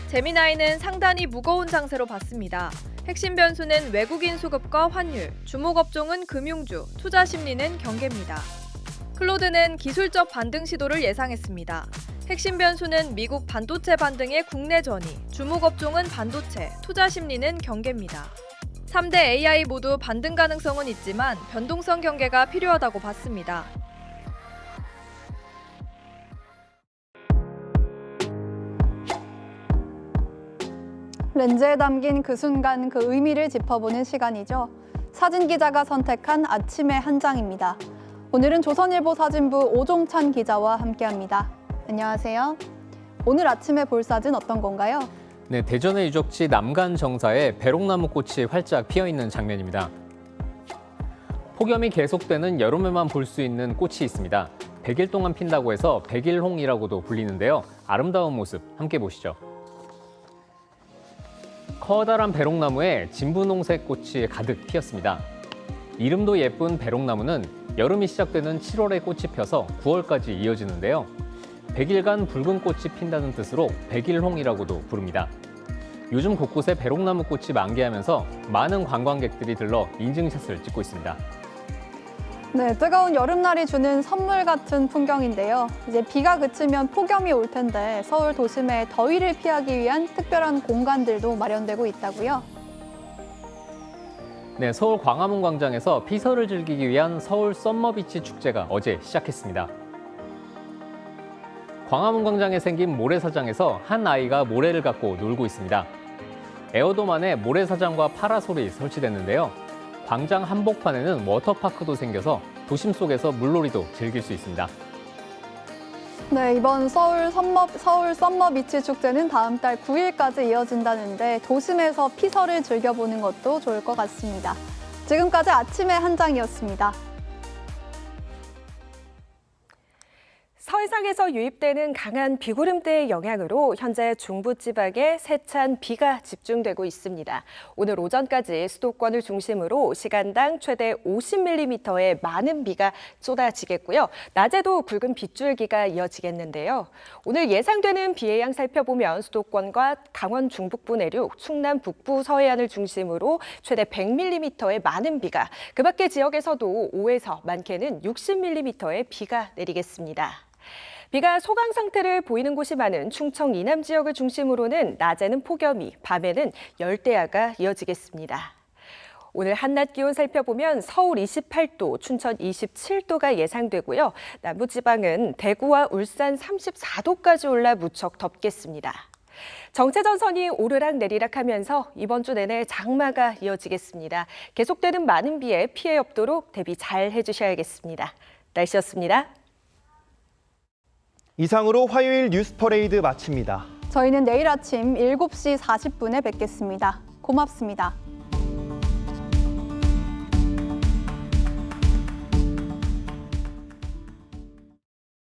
제미나이는 상당히 무거운 장세로 봤습니다. 핵심 변수는 외국인 수급과 환율, 주목 업종은 금융주, 투자 심리는 경계입니다. 클로드는 기술적 반등 시도를 예상했습니다. 핵심 변수는 미국 반도체 반등의 국내 전이, 주목 업종은 반도체, 투자 심리는 경계입니다. 3대 AI 모두 반등 가능성은 있지만 변동성 경계가 필요하다고 봤습니다. 렌즈에 담긴 그 순간 그 의미를 짚어보는 시간이죠. 사진 기자가 선택한 아침의 한 장입니다. 오늘은 조선일보 사진부 오종찬 기자와 함께합니다. 안녕하세요. 오늘 아침에 볼 사진 어떤 건가요? 네, 대전의 유적지 남간 정사에 배롱나무 꽃이 활짝 피어있는 장면입니다. 폭염이 계속되는 여름에만 볼 수 있는 꽃이 있습니다. 100일 동안 핀다고 해서 백일홍이라고도 불리는데요. 아름다운 모습 함께 보시죠. 커다란 배롱나무에 진분홍색 꽃이 가득 피었습니다. 이름도 예쁜 배롱나무는 여름이 시작되는 7월에 꽃이 펴서 9월까지 이어지는데요. 100일간 붉은 꽃이 핀다는 뜻으로 백일홍이라고도 부릅니다. 요즘 곳곳에 배롱나무 꽃이 만개하면서 많은 관광객들이 들러 인증샷을 찍고 있습니다. 네, 뜨거운 여름날이 주는 선물 같은 풍경인데요. 이제 비가 그치면 폭염이 올 텐데 서울 도심의 더위를 피하기 위한 특별한 공간들도 마련되고 있다고요. 네, 서울 광화문 광장에서 피서를 즐기기 위한 서울 썸머비치 축제가 어제 시작했습니다. 광화문 광장에 생긴 모래사장에서 한 아이가 모래를 갖고 놀고 있습니다. 에어돔 안에 모래사장과 파라솔이 설치됐는데요. 광장 한복판에는 워터파크도 생겨서 도심 속에서 물놀이도 즐길 수 있습니다. 네, 이번 서울 썸머 비치 축제는 다음 달 9일까지 이어진다는데 도심에서 피서를 즐겨보는 것도 좋을 것 같습니다. 지금까지 아침의 한 장이었습니다. 서해상에서 유입되는 강한 비구름대의 영향으로 현재 중부지방에 세찬 비가 집중되고 있습니다. 오늘 오전까지 수도권을 중심으로 시간당 최대 50mm의 많은 비가 쏟아지겠고요. 낮에도 굵은 빗줄기가 이어지겠는데요. 오늘 예상되는 비의 양 살펴보면 수도권과 강원 중북부 내륙, 충남 북부 서해안을 중심으로 최대 100mm의 많은 비가, 그 밖의 지역에서도 5에서 많게는 60mm의 비가 내리겠습니다. 비가 소강 상태를 보이는 곳이 많은 충청 이남 지역을 중심으로는 낮에는 폭염이, 밤에는 열대야가 이어지겠습니다. 오늘 한낮 기온 살펴보면 서울 28도, 춘천 27도가 예상되고요. 남부지방은 대구와 울산 34도까지 올라 무척 덥겠습니다. 정체전선이 오르락 내리락 하면서 이번 주 내내 장마가 이어지겠습니다. 계속되는 많은 비에 피해 없도록 대비 잘 해주셔야겠습니다. 날씨였습니다. 이상으로 화요일 뉴스 퍼레이드 마칩니다. 저희는 내일 아침 7시 40분에 뵙겠습니다. 고맙습니다.